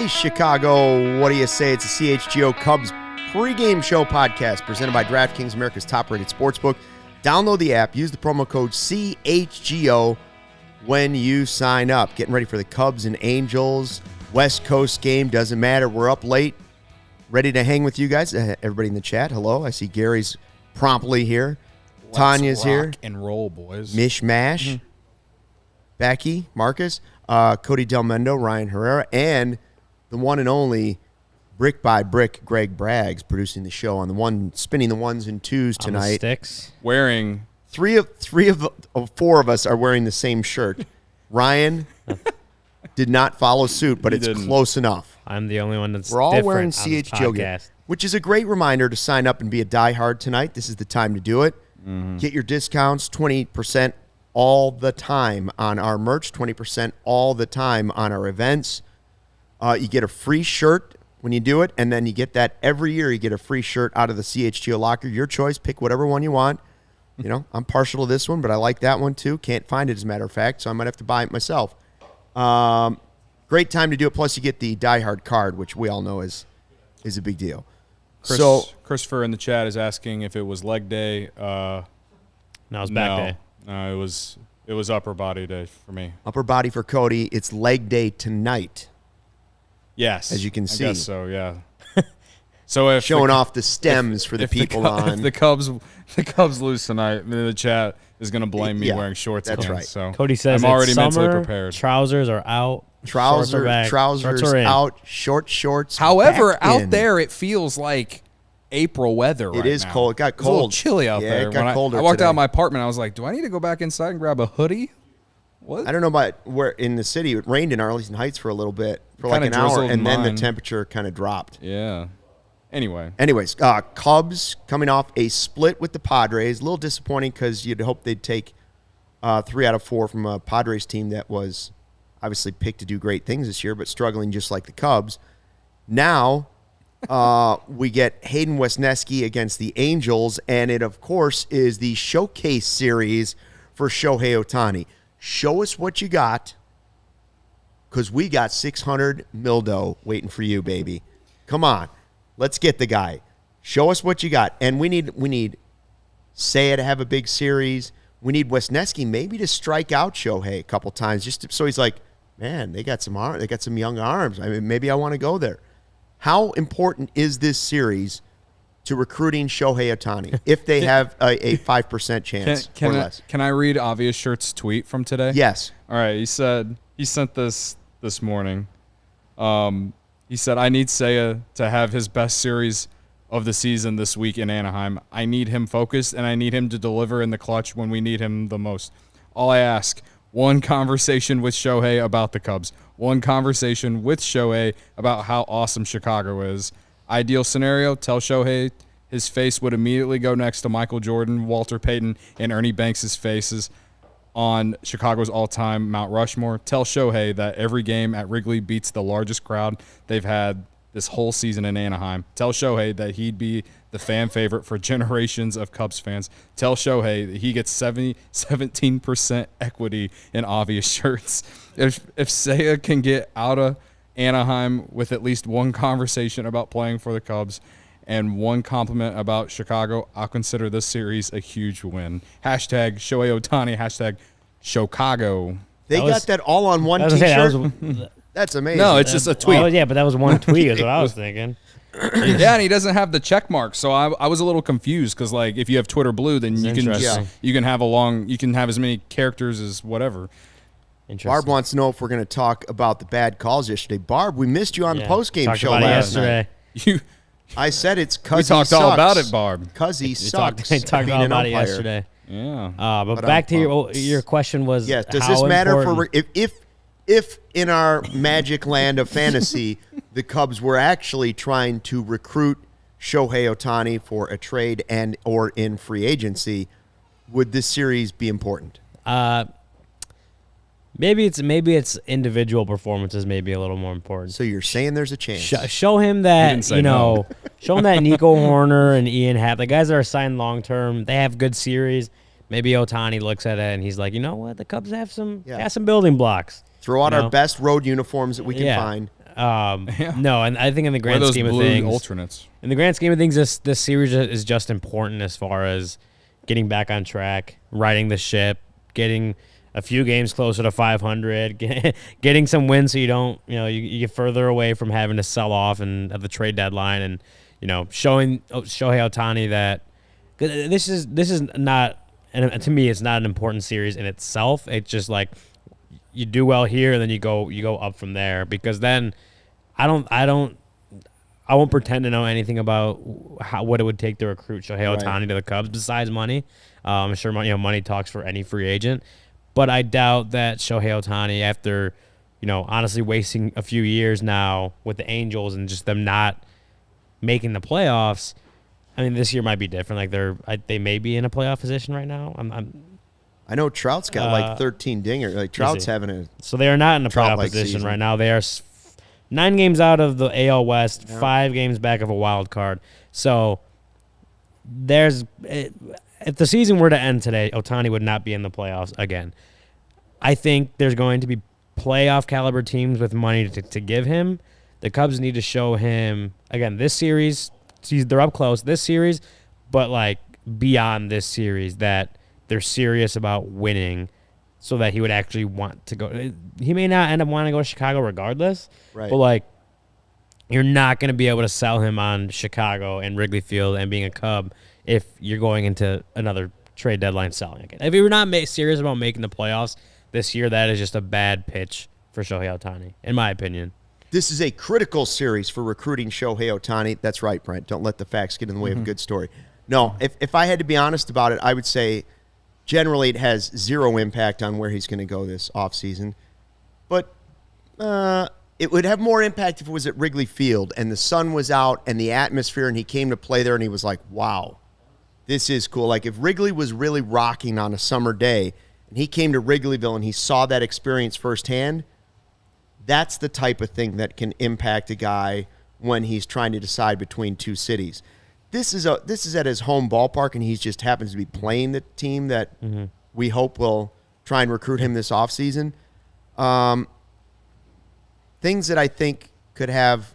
Hey, Chicago, what do you say? It's a CHGO Cubs Pregame Show podcast presented by DraftKings, America's top-rated sportsbook. Download the app. Use the promo code CHGO when you sign up. Getting ready for the Cubs and Angels West Coast game. Doesn't matter. We're up late. Ready to hang with you guys. Everybody in the chat, hello. I see Gary's promptly here. Tanya's here. Rock and roll, boys. Mish-mash. Mm-hmm. Becky, Marcus, Cody Delmendo, Ryan Herrera, and the one and only Brick by Brick Greg Braggs producing the show on the one, spinning the ones and twos tonight. On the sticks. Wearing three of four of us are wearing the same shirt. Ryan did not follow suit, but it's close enough. I'm the only one that's We're all different wearing on this CHGO, podcast. which is a great reminder to sign up and be a diehard tonight. This is the time to do it. Mm-hmm. Get your discounts, 20% all the time on our merch, 20% all the time on our events. You get a free shirt when you do it, and then you get that every year. You get a free shirt out of the CHGO locker. Your choice. Pick whatever one you want. You know, I'm partial to this one, but I like that one too. Can't find it, as a matter of fact, so I might have to buy it myself. Great time to do it. Plus, you get the diehard card, which we all know is a big deal. Christopher in the chat is asking if it was leg day. No, it was back day. No, it was upper body day for me. Upper body for Cody. It's leg day tonight. Yes, as you can see. I guess so, yeah. So if showing off the stems for the people on. If the Cubs lose tonight, then the chat is going to blame me wearing shorts. That's again, right. So Cody says I'm already summer, mentally prepared. Trousers are out. Trousers are out. Shorts. However, out in. there it feels like April weather right now. It is cold. It got cold. It's a little chilly out there. It got colder I walked today. out of my apartment. I was like, do I need to go back inside and grab a hoodie? What? I don't know about where in the city. It rained in Arlington Heights for a little bit, for like Kinda an hour, drizzled and then the mine. temperature kind of dropped. Yeah. Anyways, Cubs coming off a split with the Padres. A little disappointing because you'd hope they'd take 3 out of 4 from a Padres team that was obviously picked to do great things this year, but struggling just like the Cubs. Now we get Hayden Wesneski against the Angels, and it, of course, is the showcase series for Shohei Ohtani. Show us what you got, because we got 600 mildo waiting for you, baby. Come on. Let's get the guy. Show us what you got. And we need Seiya to have a big series. We need Wesneski maybe to strike out Shohei a couple times, so he's like, man, they got some young arms. I mean, maybe I want to go there. How important is this series to recruiting Shohei Ohtani if they have a 5% chance or less? Can I read Obvious Shirt's tweet from today? Yes. All right. He said he sent this morning. He said, I need Seiya to have his best series of the season this week in Anaheim. I need him focused, and I need him to deliver in the clutch when we need him the most. All I ask, one conversation with Shohei about the Cubs. One conversation with Shohei about how awesome Chicago is. Ideal scenario, tell Shohei his face would immediately go next to Michael Jordan, Walter Payton, and Ernie Banks' faces on Chicago's all-time Mount Rushmore. Tell Shohei that every game at Wrigley beats the largest crowd they've had this whole season in Anaheim. Tell Shohei that he'd be the fan favorite for generations of Cubs fans. Tell Shohei that he gets 17% equity in Obvious Shirts. If Seiya can get out of Anaheim with at least one conversation about playing for the Cubs and one compliment about Chicago, I'll consider this series a huge win. Hashtag Shohei Ohtani, hashtag Chicago. They got that all on one T-shirt? That's amazing. No, it's just a tweet. Oh, yeah, but that was one tweet is what I was thinking. Yeah, and he doesn't have the check mark, so I was a little confused because, like, if you have Twitter Blue, then you can have as many characters as whatever. Barb wants to know if we're going to talk about the bad calls yesterday. Barb, we missed you on the postgame show last night. I said it's because we talked all about it, Barb. Because he sucks. We talked all about it yesterday. Yeah. But back to your question was, yes, does this matter for if in our magic land of fantasy, the Cubs were actually trying to recruit Shohei Ohtani for a trade and or in free agency, would this series be important? Maybe it's individual performances, maybe a little more important. So you're saying there's a chance? Show him that show him that Nico Horner and Ian Happ, the guys that are signed long term, they have good series. Maybe Ohtani looks at it and he's like, you know what, the Cubs have some building blocks. Throw out our best road uniforms that we can find. No, and I think in the grand scheme of things, alternates. In the grand scheme of things, this series is just important as far as getting back on track, righting the ship, getting a few games closer to 500, getting some wins so you don't, you get further away from having to sell off and at the trade deadline, and showing Shohei Ohtani that this is not, and to me, it's not an important series in itself. It's just like you do well here, and then you go up from there, because then I won't pretend to know anything about what it would take to recruit Shohei Ohtani to the Cubs besides money. I'm sure money talks for any free agent, but I doubt that Shohei Ohtani, after honestly wasting a few years now with the Angels and just them not making the playoffs. I mean, this year might be different. Like they may be in a playoff position right now. I know Trout's got like 13 dingers. Like Trout's having a so they are not in a playoff position season right now. They are 9 games out of the AL West, 5 games back of a wild card. So if the season were to end today, Ohtani would not be in the playoffs again. I think there's going to be playoff caliber teams with money to give him. The Cubs need to show him, again, this series, they're up close this series, but like beyond this series, that they're serious about winning so that he would actually want to go. He may not end up wanting to go to Chicago regardless, but like you're not going to be able to sell him on Chicago and Wrigley Field and being a Cub if you're going into another trade deadline selling again. If you're not serious about making the playoffs this year, that is just a bad pitch for Shohei Ohtani, in my opinion. This is a critical series for recruiting Shohei Ohtani. That's right, Brent. Don't let the facts get in the way of a good story. No, if I had to be honest about it, I would say generally it has zero impact on where he's going to go this offseason. But it would have more impact if it was at Wrigley Field and the sun was out and the atmosphere and he came to play there and he was like, wow, this is cool. Like if Wrigley was really rocking on a summer day and he came to Wrigleyville and he saw that experience firsthand, that's the type of thing that can impact a guy when he's trying to decide between two cities. This is at his home ballpark, and he just happens to be playing the team that we hope will try and recruit him this offseason. Things that I think could have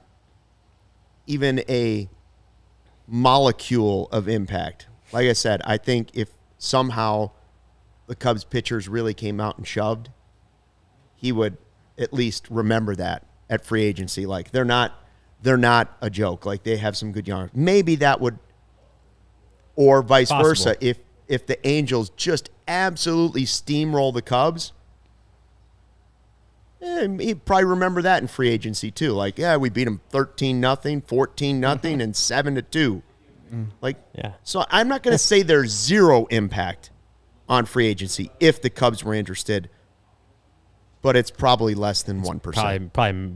even a molecule of impact. Like I said, I think if somehow the Cubs pitchers really came out and shoved, he would at least remember that at free agency. Like they're not a joke. Like they have some good young. Maybe that would, or vice versa. If the Angels just absolutely steamroll the Cubs, he'd probably remember that in free agency too. Like, yeah, we beat them 13-0, 14-0, and 7-2. Like, so I'm not going to say there's zero impact on free agency if the Cubs were interested, but it's probably less than 1%. Probably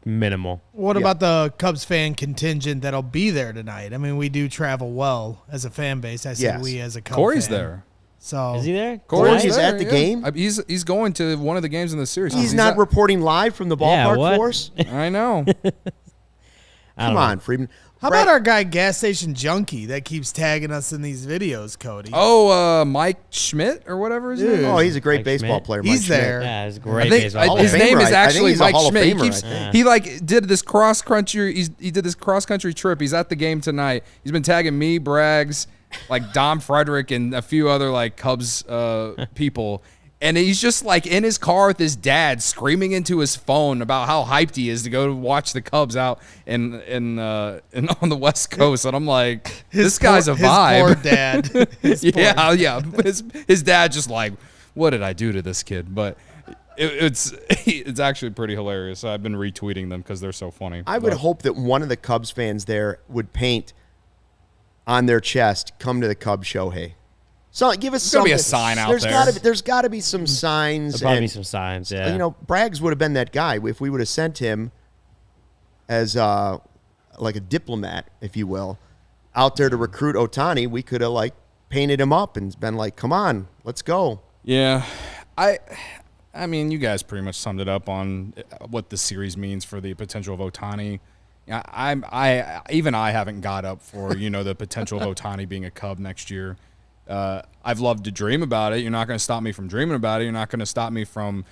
minimal. What about the Cubs fan contingent that'll be there tonight? I mean, we do travel well as a fan base. I say we as a Cubs Corey's fan. there. So is he there? Corey's at the game? He's going to one of the games in the series. He's not reporting live from the ballpark for us? I know. Come on, Friedman. How about our guy, Gas Station Junkie, that keeps tagging us in these videos, Cody? Oh, Mike Schmidt or whatever his name is? Oh, he's a great Mike baseball Schmidt. player. He's Mike there. Yeah, he's a great baseball His player. name is actually Mike Schmidt. Right? He like did this cross country. He did this cross country trip. He's at the game tonight. He's been tagging me, Braggs, like Dom Frederick, and a few other like Cubs people. And he's just like in his car with his dad, screaming into his phone about how hyped he is to go watch the Cubs out in on the West Coast. And I'm like, this guy's a vibe. His poor dad. Yeah. His dad just like, what did I do to this kid? But it's actually pretty hilarious. I've been retweeting them because they're so funny. I would hope that one of the Cubs fans there would paint on their chest, "Come to the Cubs, Shohei." So give us something. There's gotta be a sign out there. There's got to be some signs. There'll probably be some signs, yeah. You know, Braggs would have been that guy if we would have sent him as like a diplomat, if you will, out there to recruit Ohtani. We could have like painted him up and been like, "Come on, let's go." Yeah, I mean, you guys pretty much summed it up on what the series means for the potential of Ohtani. I haven't got up for the potential of Ohtani being a Cub next year. I've loved to dream about it. You're not going to stop me from dreaming about it. You're not going to stop me from,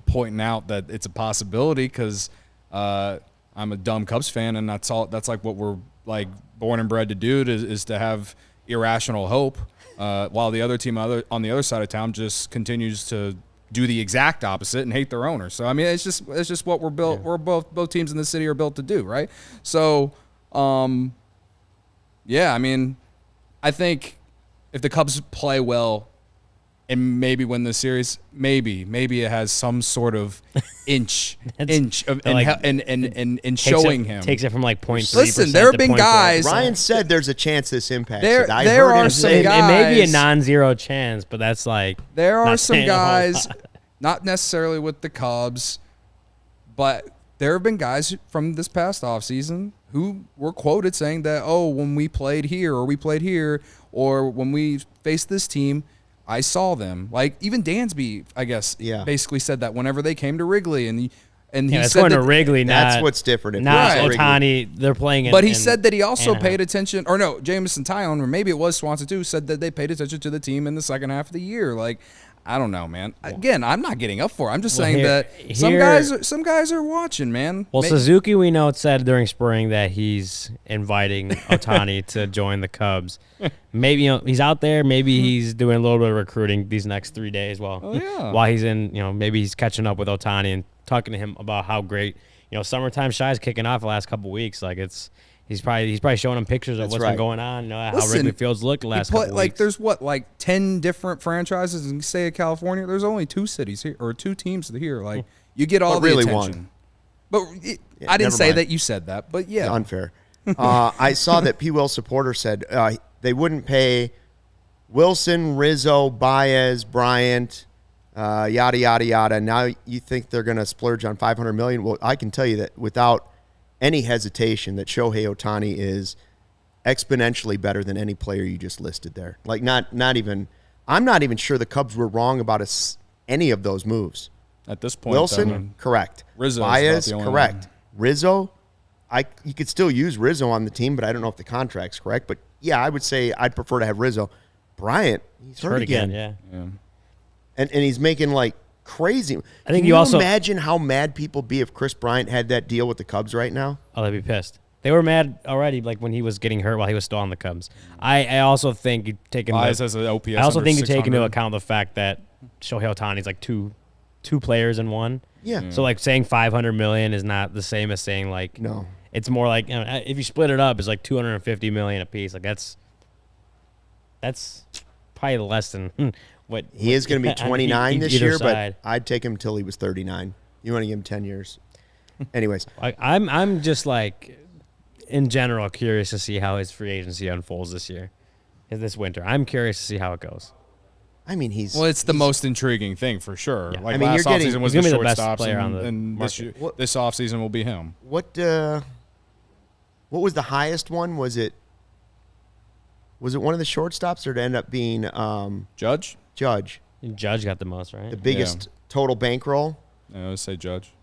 pointing out that it's a possibility because I'm a dumb Cubs fan, and that's like what we're like born and bred to do is to have irrational hope, while the other team on the other side of town just continues to do the exact opposite and hate their owner. So I mean, it's just what we're built. Yeah. We're both teams in the city are built to do, right? So, yeah, I mean, I think if the Cubs play well and maybe win the series, maybe it has some sort of inch of and showing him takes it from like 0.3%. Listen, there have been guys. Ryan said there's a chance this impacts there, it. I there heard are him some say guys. It may be a non-zero chance, but that's like there are some guys, not necessarily with the Cubs, but there have been guys from this past offseason who were quoted saying that, oh, when we played here or when we faced this team, I saw them. Like even Dansby, I guess, basically said that whenever they came to Wrigley, and he it's said going that to Wrigley. That's what's different. Not Ohtani. They're playing. But he said that he also paid attention. Or no, Jameson Tyone, or maybe it was Swanson too, said that they paid attention to the team in the second half of the year. Like, I don't know, man. Again, I'm not getting up for it. I'm just saying that some guys are watching, man. Well, Suzuki, we know, said during spring that he's inviting Ohtani to join the Cubs. Maybe he's out there. Maybe he's doing a little bit of recruiting these next 3 days while he's in. Maybe he's catching up with Ohtani and talking to him about how great. Summertime Shy's kicking off the last couple weeks. Like he's probably showing him pictures of what's been going on. How Wrigley Field's looked the last couple weeks. There's 10 different franchises in the state of California. There's only 2 cities here or 2 teams here. Like you get all the attention. One. But I didn't say that. You said that. But yeah, unfair. I saw that P. Will supporter said they wouldn't pay Wilson, Rizzo, Baez, Bryant, yada yada yada. Now you think they're going to splurge on $500 million? Well, I can tell you that without any hesitation that Shohei Ohtani is exponentially better than any player you just listed there. Like not even. I'm not even sure the Cubs were wrong about any of those moves. At this point, Wilson, correct. Rizzo, Baez, correct. Rizzo, you could still use Rizzo on the team, but I don't know if the contract's correct. But yeah, I would say I'd prefer to have Rizzo. Bryant, he's hurt again. Yeah. And he's making like crazy. I think Can you also imagine how mad people be if Chris Bryant had that deal with the Cubs right now. Oh, they'd be pissed. They were mad already, like when he was getting hurt while he was still on the Cubs. I also think you take into account the fact that Shohei Ohtani is like two players in one. Yeah. So like saying $500 million is not the same as saying like no. It's more like if you split it up, it's like $250 million a piece. Like that's probably less than what he is going to be 29 this year. Side. But I'd take him till he was 39. You want to give him 10 years. Anyways, I'm just like in general curious to see how his free agency unfolds this winter. I'm curious to see how it goes. I mean, it's the most intriguing thing for sure. Yeah. Like I mean, last offseason was the shortstops, and this offseason will be him. What was the highest one? Was it one of the shortstops, or did it end up being Judge? Judge got the most, right? The biggest total bankroll. I would say Judge.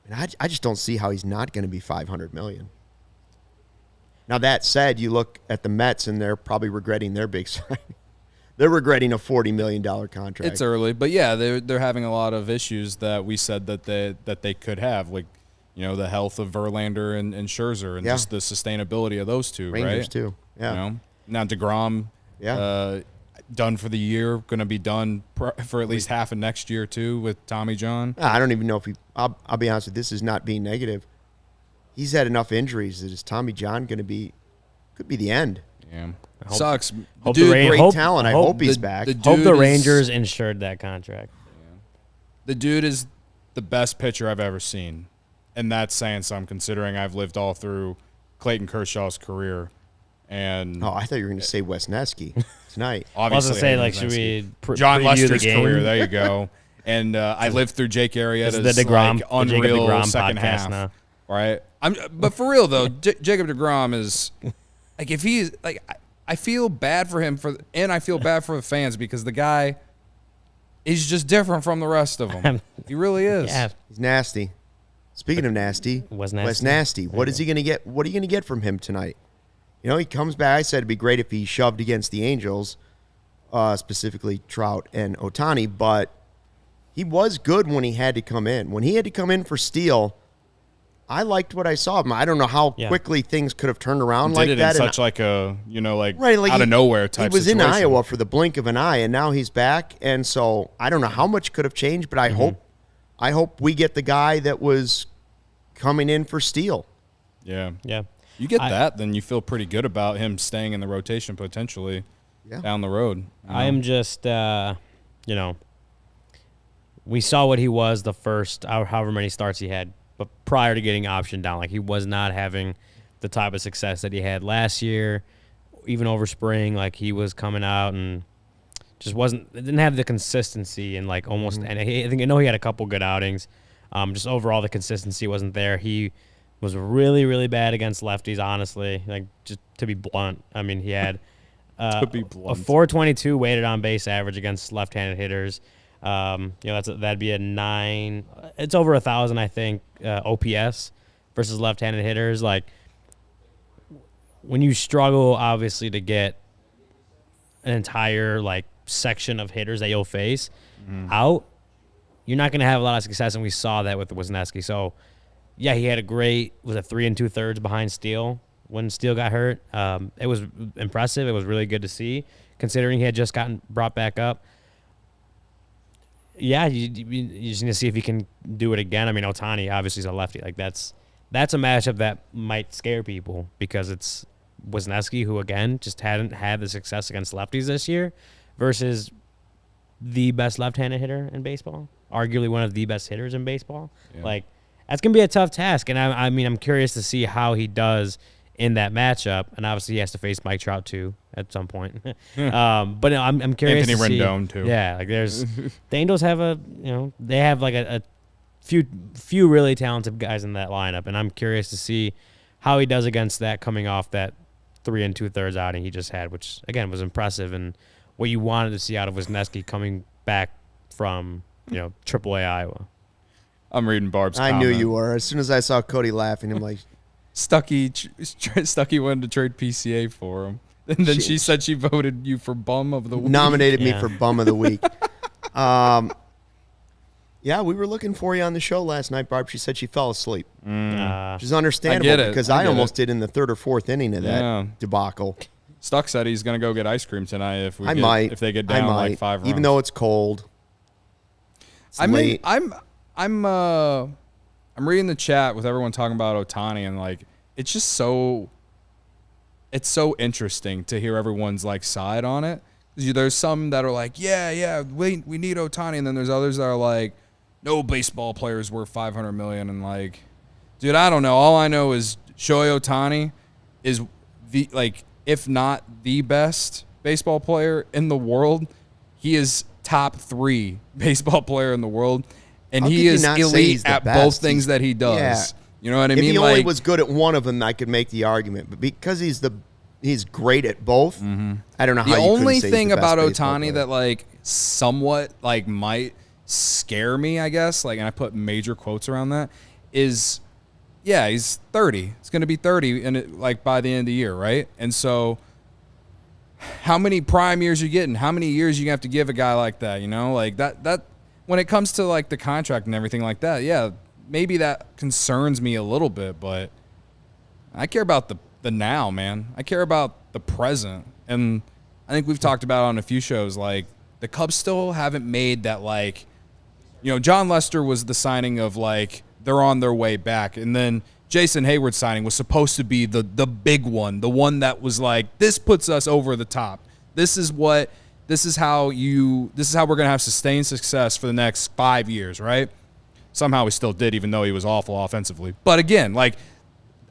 I mean, I just don't see how he's not going to be $500 million. Now that said, you look at the Mets and they're probably regretting their big signing. They're regretting a $40 million contract. It's early, but yeah, they're having a lot of issues that we said that they could have, like the health of Verlander and Scherzer, and just the sustainability of those two. Rangers right? too. Yeah. Now deGrom, done for the year, going to be done for at least half of next year too with Tommy John. I don't even know if I'll be honest with you, this is not being negative. He's had enough injuries that is Tommy John could be the end. Yeah. Sucks. Great talent. I hope he's back. Hope the Rangers insured that contract. Yeah. The dude is the best pitcher I've ever seen. And that's saying something considering I've lived all through Clayton Kershaw's career. And I thought you were going to say Wesneski tonight. Obviously, I was going to say, like, should we John Lester's career. There you go. And I lived through Jake Arrieta's the DeGrom, unreal DeGrom second half. Now. Right? But for real, though, Jacob deGrom is – like, if he's – like, I feel bad for him and I feel bad for the fans because the guy is just different from the rest of them. He really is. Yeah. He's nasty. Speaking of nasty, Wes Nasty. What is he going to get? What are you going to get from him tonight? He comes back. I said it'd be great if he shoved against the Angels, specifically Trout and Ohtani, but he was good when he had to come in. When he had to come in for Steele, I liked what I saw of him. I don't know how quickly things could have turned around like that. Did it in such like a, like out of nowhere type He was situation. in Iowa for the blink of an eye, and now he's back. And so I don't know how much could have changed, but I hope we get the guy that was coming in for Steele. Yeah. Yeah. You get that, then you feel pretty good about him staying in the rotation potentially down the road. I am just, we saw what he was the first however many starts he had, but prior to getting optioned down, like he was not having the type of success that he had last year, even over spring. Like he was coming out and just didn't have the consistency and like almost. And I know he had a couple good outings. Just overall the consistency wasn't there. He was really, really bad against lefties. Honestly, like just to be blunt, I mean he had a 422 weighted on base average against left-handed hitters. That'd be a 9. It's over 1,000, I think, OPS versus left-handed hitters. Like when you struggle, obviously, to get an entire like section of hitters that you'll face out, you're not going to have a lot of success, and we saw that with Wesneski. So, yeah, he had a great 3 2/3 behind Steele when Steele got hurt. It was impressive. It was really good to see, considering he had just gotten brought back up. Yeah, you just need to see if he can do it again. I mean, Ohtani obviously is a lefty. Like that's a matchup that might scare people because it's Wesneski, who again just hadn't had the success against lefties this year, versus the best left-handed hitter in baseball, arguably one of the best hitters in baseball. Yeah. Like that's gonna be a tough task, and I'm curious to see how he does in that matchup, and obviously he has to face Mike Trout too at some point. But I'm curious. Anthony to Rendon see, too. Yeah, like there's the Angels have they have like a few really talented guys in that lineup, and I'm curious to see how he does against that, coming off that 3 2/3 outing he just had, which again was impressive and what you wanted to see out of Wesneski coming back from AAA Iowa. I'm reading Barb's I comment. knew you were. As soon as I saw Cody laughing, I'm like, Stucky wanted to trade PCA for him. And then she said she voted you for bum of the week. Nominated me for bum of the week. Yeah, we were looking for you on the show last night, Barb. She said she fell asleep. Which is understandable because I almost did in the 3rd or 4th inning of that debacle. Stuck said he's going to go get ice cream tonight if they get down like 5 runs. Even though it's cold. It's late. I'm reading the chat with everyone talking about Ohtani, and like it's so interesting to hear everyone's like side on it. There's some that are like, yeah, we need Ohtani, and then there's others that are like, no baseball player is worth $500 million, and like, dude, I don't know. All I know is Shohei Ohtani is the if not the best baseball player in the world, he is top 3 baseball player in the world. And he is elite at both things that he does. Yeah. You know what I mean? If he only was good at one of them, I could make the argument. But because he's great at both, I don't know how you couldn't say he's the best baseball player. The only thing about Ohtani that like somewhat like might scare me, I guess, like, and I put major quotes around that, is he's 30. It's going to be 30 like by the end of the year, right? And so how many prime years you getting? How many years you have to give a guy like that, Like that when it comes to like the contract and everything like that, maybe that concerns me a little bit, but I care about the now, man. I care about the present. And I think we've talked about on a few shows, like the Cubs still haven't made that, like, John Lester was the signing of like they're on their way back. And then Jason Hayward's signing was supposed to be the big one, the one that was like, this puts us over the top. This is how we're going to have sustained success for the next 5 years, right? Somehow we still did, even though he was awful offensively. But again, like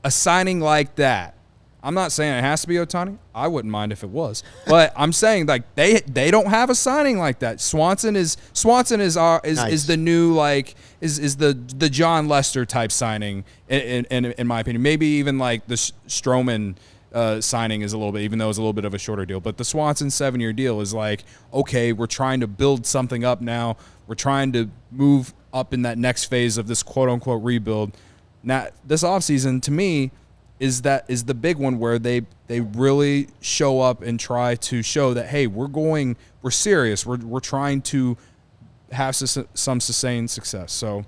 a signing like that, I'm not saying it has to be Ohtani. I wouldn't mind if it was. But I'm saying like they don't have a signing like that. Swanson is the new like is the John Lester type signing in my opinion. Maybe even like the Stroman signing is a little bit, even though it's a little bit of a shorter deal. But the Swanson 7-year deal is like, okay, we're trying to build something up now. We're trying to move up in that next phase of this quote-unquote rebuild. Now, this offseason, to me, is the big one where they really show up and try to show that, hey, we're serious. We're trying to have some sustained success. So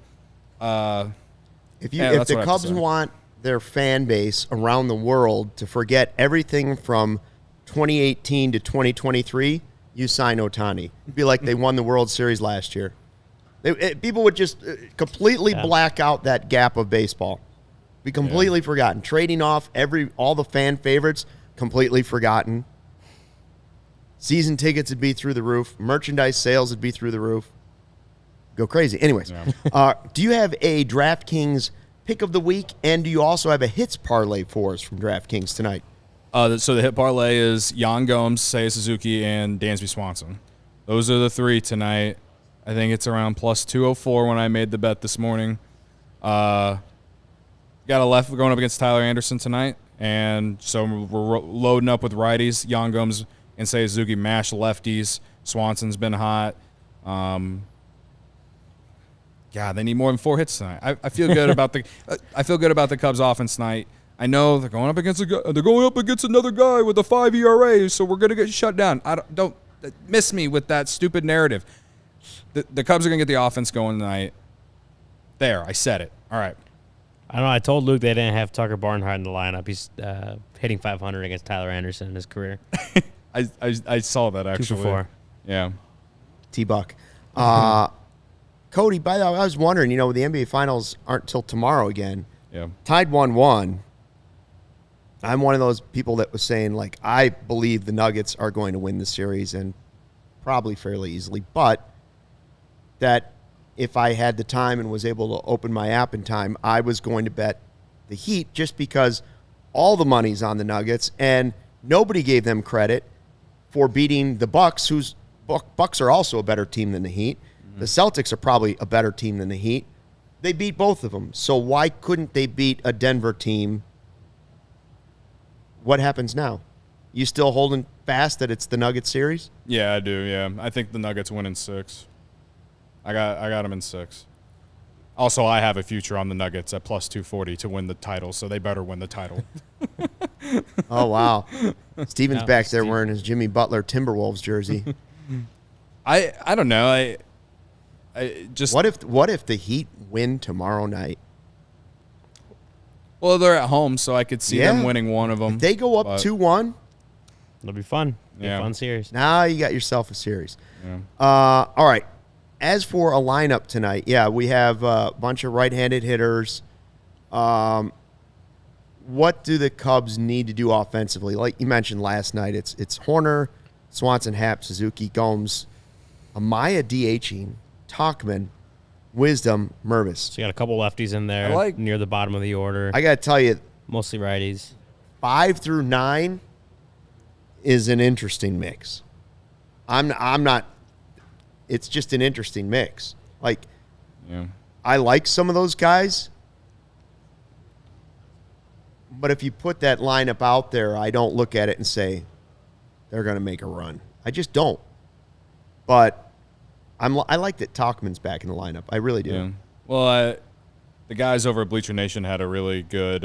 If that's the what I have to Cubs say. want their fan base around the world to forget everything from 2018 to 2023, you sign Ohtani. It'd be like they won the World Series last year. People would just completely black out that gap of baseball. Be completely forgotten. Trading off all the fan favorites, completely forgotten. Season tickets would be through the roof. Merchandise sales would be through the roof. Go crazy. Anyways, do you have a DraftKings pick of the week, and do you also have a hits parlay for us from DraftKings tonight? So the hit parlay is Yan Gomes, Seiya Suzuki, and Dansby Swanson. Those are the three tonight. I think it's around plus 204 when I made the bet this morning. Got a left going up against Tyler Anderson tonight, and so we're loading up with righties. Yan Gomes and Seiya Suzuki mash lefties. Swanson's been hot. God, they need more than 4 hits tonight. I feel good about the Cubs offense tonight. I know they're going up against another guy with a 5 ERA, so we're gonna get shut down. Don't miss me with that stupid narrative. The Cubs are gonna get the offense going tonight. There, I said it. All right. I don't know. I told Luke they didn't have Tucker Barnhart in the lineup. He's hitting 500 against Tyler Anderson in his career. I saw that actually. 2 for 4. Yeah. T-Buck. Cody, by the way, I was wondering, the NBA Finals aren't till tomorrow again. Yeah. Tied 1-1. I'm one of those people that was saying, like, I believe the Nuggets are going to win the series and probably fairly easily, but that if I had the time and was able to open my app in time, I was going to bet the Heat just because all the money's on the Nuggets and nobody gave them credit for beating the Bucks, whose Bucks are also a better team than the Heat. The Celtics are probably a better team than the Heat. They beat both of them. So why couldn't they beat a Denver team? What happens now? You still holding fast that it's the Nuggets series? Yeah, I do. Yeah, I think the Nuggets win in 6. I got them in 6. Also, I have a future on the Nuggets at plus 240 to win the title, so they better win the title. Oh, wow. Steven's back there wearing his Jimmy Butler Timberwolves jersey. I don't know. I just What if the Heat win tomorrow night? Well, they're at home, so I could see them winning one of them. If they go up 2-1, It'll be fun. Be a fun series. now you got yourself a series. Yeah. All right. As for a lineup tonight, we have a bunch of right-handed hitters. What do the Cubs need to do offensively? Like you mentioned last night, it's Horner, Swanson, Happ, Suzuki, Gomes, Amaya DHing, Tauchman, Wisdom, Mervis. So you got a couple lefties in there near the bottom of the order. I got to tell you, Mostly righties. 5 through 9 is an interesting mix. I'm not. It's just an interesting mix. Like, I like some of those guys, but if you put that lineup out there, I don't look at it and say they're going to make a run. I just don't. But I like that Tauchman's back in the lineup. I really do. Yeah. Well, the guys over at Bleacher Nation had a really good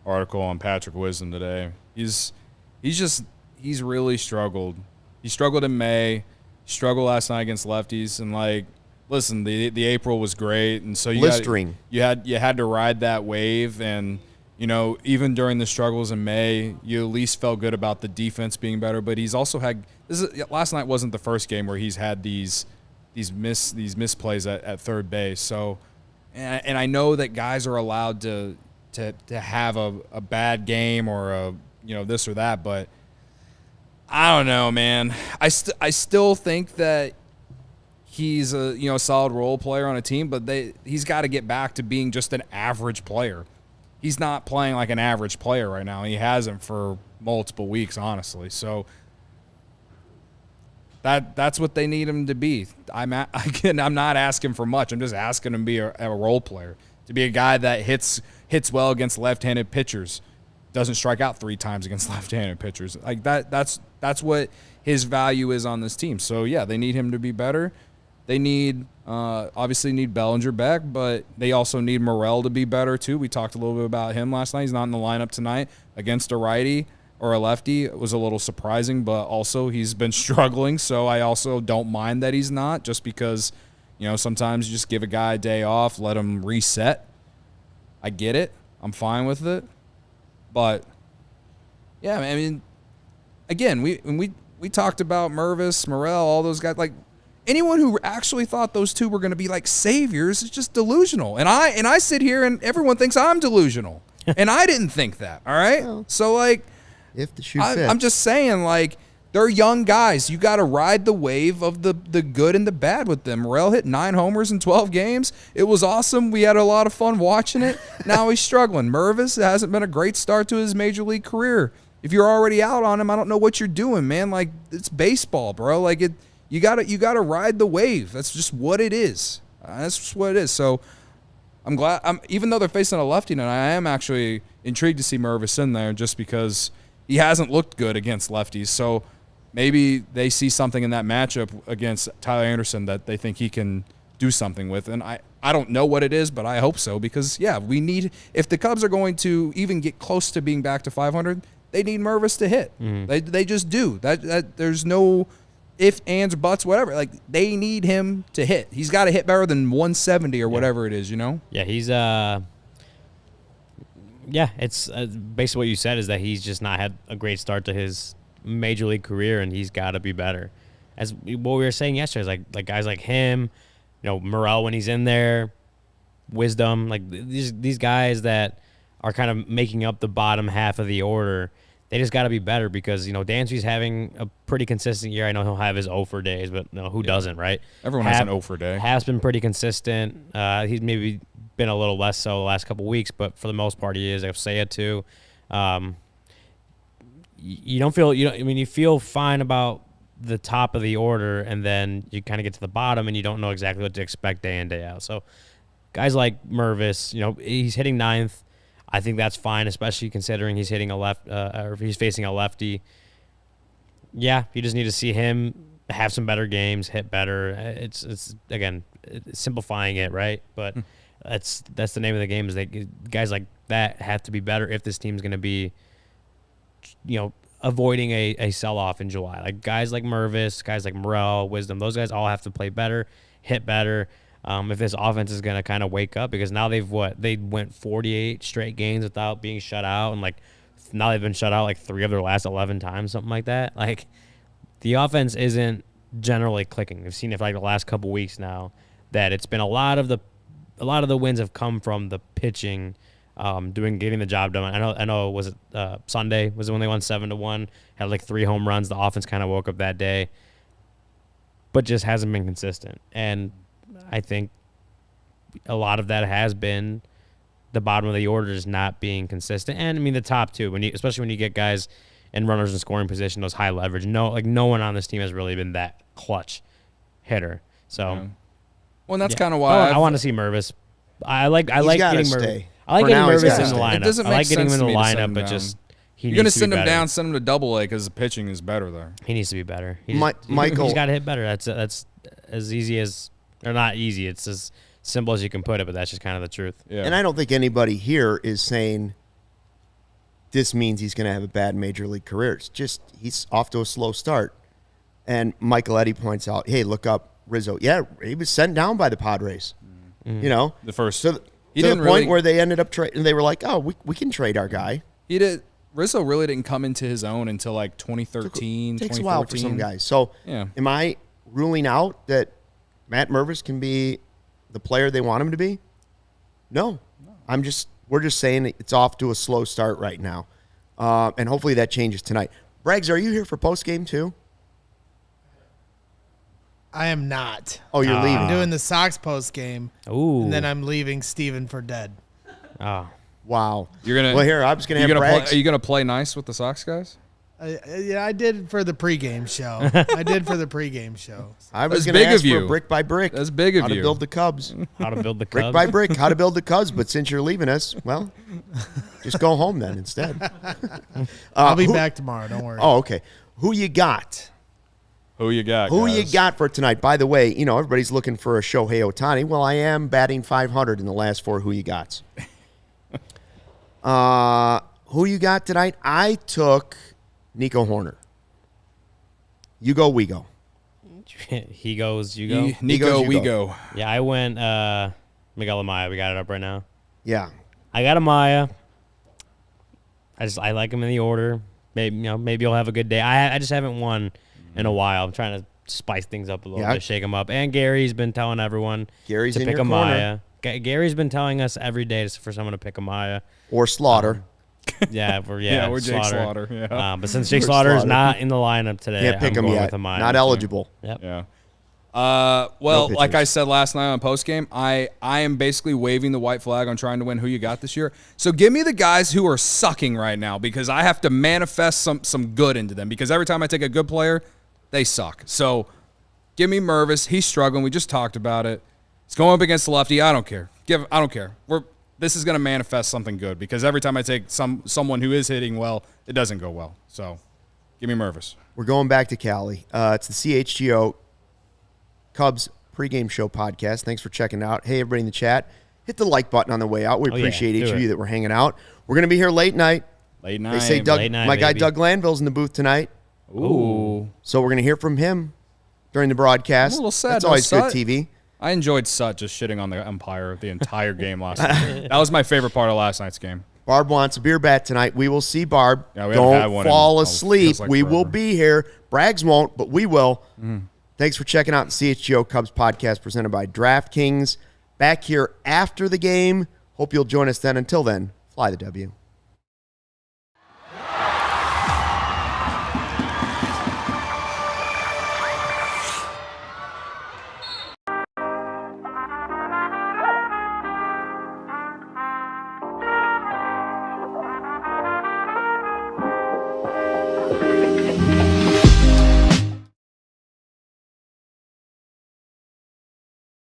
article on Patrick Wisdom today. He's really struggled. He struggled in May. Struggled last night against lefties, and listen, the April was great, and so you had to ride that wave, and even during the struggles in May, you at least felt good about the defense being better. But he's also had last night wasn't the first game where he's had these misplays at third base. So, and I know that guys are allowed to have a bad game or this or that, but I don't know, man. I still think that he's a solid role player on a team, but he's got to get back to being just an average player. He's not playing like an average player right now. He hasn't for multiple weeks, honestly. So that's what they need him to be. I'm not asking for much. I'm just asking him to be a role player, to be a guy that hits well against left-handed pitchers, doesn't strike out 3 times against left-handed pitchers. Like that's what his value is on this team. So yeah, they need him to be better. They obviously need Bellinger back, but they also need Morel to be better too. We talked a little bit about him last night. He's not in the lineup tonight against a righty or a lefty. It was a little surprising, but also he's been struggling. So I also don't mind that he's not, just because sometimes you just give a guy a day off, let him reset. I get it. I'm fine with it. But, yeah, I mean, again, we talked about Mervis, Morel, all those guys. Like, anyone who actually thought those two were going to be, like, saviors is just delusional. And I sit here and everyone thinks I'm delusional. And I didn't think that, all right? Well, so, like, if the shoe fits. I'm just saying, like, they're young guys. You got to ride the wave of the good and the bad with them. Morel hit 9 homers in 12 games. It was awesome. We had a lot of fun watching it. Now he's struggling. Mervis hasn't been a great start to his major league career. If you're already out on him, I don't know what you're doing, man. Like, it's baseball, bro. Like, you gotta ride the wave. That's just what it is. That's just what it is. So I'm glad. Even though they're facing a lefty, and I am actually intrigued to see Mervis in there, just because he hasn't looked good against lefties. So maybe they see something in that matchup against Tyler Anderson that they think he can do something with. And I don't know what it is, but I hope so, because, yeah, we need – if the Cubs are going to even get close to being back to 500, they need Mervis to hit. Mm-hmm. They just do. That there's no ifs, ands, buts, whatever. Like, they need him to hit. He's got to hit better than 170 or whatever it is, you know? Yeah, he's yeah, it's basically what you said, is that he's just not had a great start to his major league career, and he's got to be better. As what we were saying yesterday, is like guys like him, you know, Morel when he's in there, Wisdom, like these guys that are kind of making up the bottom half of the order. They just got to be better, because, you know, Dansby's having a pretty consistent year. I know he'll have his 0 for days, but no, who doesn't, right? Everyone has an 0 for day. Has been pretty consistent. He's maybe been a little less so the last couple of weeks, but for the most part he is. I'll say it too. You don't feel, I mean, you feel fine about the top of the order, and then you kind of get to the bottom and you don't know exactly what to expect day in, day out. So guys like Mervis, you know, he's hitting 9th. I think that's fine, especially considering he's hitting or he's facing a lefty. Yeah, you just need to see him have some better games, hit better. It's again, simplifying it, right? But that's the name of the game, is that guys like that have to be better if this team's going to be, you know, avoiding a sell-off in July. Like guys like Mervis, guys like Morel, Wisdom, those guys all have to play better, hit better. If this offense is going to kind of wake up, because now they went 48 straight games without being shut out, and like now they've been shut out like 3 of their last 11 times, something like that. Like, the offense isn't generally clicking. We've seen it for like the last couple weeks now, that it's been a lot of the wins have come from the pitching, getting the job done. I know. Was it Sunday? Was it when they won 7-1? Had like 3 home runs. The offense kind of woke up that day, but just hasn't been consistent. And I think a lot of that has been the bottom of the order just not being consistent. And I mean the top 2, especially when you get guys and runners in scoring position, those high leverage. No one on this team has really been that clutch hitter. So, well, and that's kind of why I want to see Mervis. I like getting Mervis. I like For getting now, he's Mervis gotta in the stay. lineup. It doesn't I make like getting him sense in the to me to send lineup, him but down. just he You're going to needs to send be him better. down, send him to Double-A, because the pitching is better there. He needs to be better. Michael, He's got to hit better. That's as easy as, or not easy. It's as simple as you can put it, but that's just kind of the truth. Yeah. And I don't think anybody here is saying this means he's going to have a bad major league career. It's just he's off to a slow start. And Michael Eddy points out, hey, look up Rizzo. Yeah, he was sent down by the Padres. Mm-hmm. You know? The first. So to the point where they ended up trading, they were like, oh, we can trade our guy. Rizzo really didn't come into his own until like 2013, Takes 2014. a while for some guys. So am I ruling out that Matt Mervis can be the player they want him to be? No. We're just saying it's off to a slow start right now. And hopefully that changes tonight. Braggs, are you here for postgame too? I am not. Oh, you're leaving. I'm doing the Sox postgame. Ooh. And then I'm leaving Steven for dead. Oh. Wow. You're gonna. Well, here I was gonna have Braggs. Are you gonna play nice with the Sox guys? Yeah, I did for the pregame show. I was That's going to big ask of you. for brick by brick. That's big of how you. to build the Cubs. How to build the Cubs. Brick by brick, how to build the Cubs. But since you're leaving us, well, just go home then instead. I'll be back tomorrow. Don't worry. Oh, okay. Who you got? Who you got? Who guys? you got for tonight? By the way, you know, everybody's looking for a Shohei Ohtani. Well, I am batting 500 in the last 4 Who You Gots. Who you got tonight? I took Nico Horner. You go, we go. He goes, you go. Nico, you we go. go. Yeah, I went Miguel Amaya. We got it up right now. Yeah. I got Amaya. I like him in the order. Maybe he'll have a good day. I just haven't won in a while. I'm trying to spice things up a little bit, shake him up. And Gary's been telling everyone Gary's to in pick your Amaya. Gary's been telling us every day for someone to pick Amaya. Or Slaughter. We're Jake Slaughter. Yeah. But since Jake Slaughter is not in the lineup today, Can't pick I'm him going yet. with Amaya. Not eligible. Yep. Yeah. No Like I pitchers. said last night on postgame, I am basically waving the white flag on trying to win who you got this year. So give me the guys who are sucking right now because I have to manifest some good into them because every time I take a good player, they suck. So give me Mervis. He's struggling. We just talked about it. He's going up against the lefty. I don't care. I don't care. This is going to manifest something good because every time I take someone who is hitting well, it doesn't go well. So give me Mervis. We're going back to Cali. It's the CHGO Cubs Pregame Show podcast. Thanks for checking it out. Hey, everybody in the chat, hit the like button on the way out. We appreciate each of you that were hanging out. We're going to be here late night. Late night. They say Late night, my guy baby. Doug Glanville's in the booth tonight. Ooh. So we're going to hear from him during the broadcast. I'm a little sad. That's No always good Sut. TV. I enjoyed Sut just shitting on the umpire the entire game last night. That was my favorite part of last night's game. Barb wants a beer bat tonight. We will see Barb. Yeah, we haven't had Don't one in, fall feels asleep. like We will forever. be here. Braggs won't, but we will. Thanks for checking out the CHGO Cubs podcast presented by DraftKings. Back here after the game. Hope you'll join us then. Until then, fly the W.